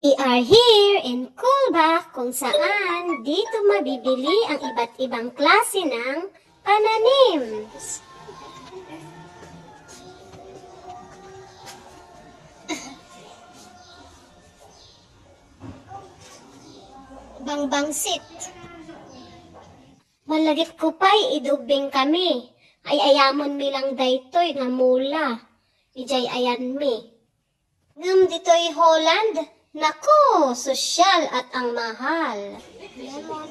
We are here in Kulbak kung saan dito mabibili ang iba't ibang klase ng pananim. Bangbangsit. Malagip ko pa'y idubing kami. Ay ayamon mi lang daytoy nga mula. Ijay ayan mi. Ngam dito'y Holland. Nako, sosyal at ang mahal. Lemon.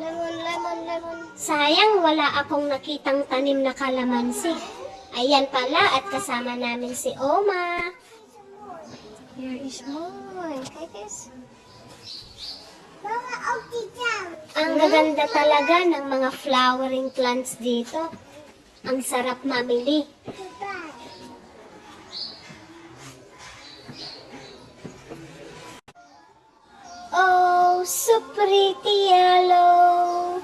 Lemon. Sayang wala akong nakitang tanim na kalamansi. Ayan pala at kasama namin si Oma. Here is mine. Guys. Ang gaganda talaga ng mga flowering plants dito. Ang sarap mamili. Oh, so pretty yellow.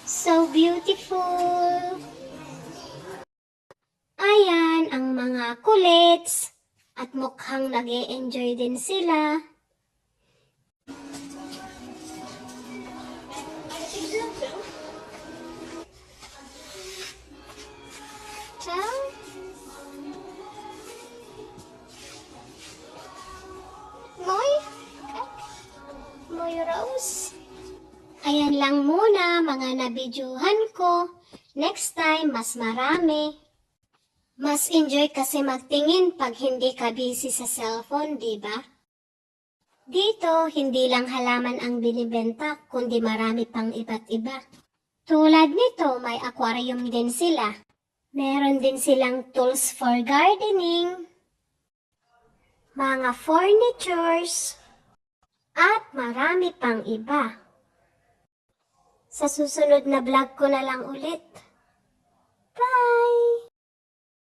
So beautiful. Ayan ang mga kulits. At mukhang nag-e-enjoy din sila. Ciao. Moy Rose. Ayan lang muna mga nabidyuhan ko. Next time, mas marami. Mas enjoy kasi magtingin pag hindi ka busy sa cellphone, di ba? Dito, hindi lang halaman ang binibenta, kundi marami pang iba't iba. Tulad nito, may aquarium din sila. Meron din silang tools for gardening, mga furnitures, at marami pang iba. Sa susunod na vlog ko na lang ulit. Bye!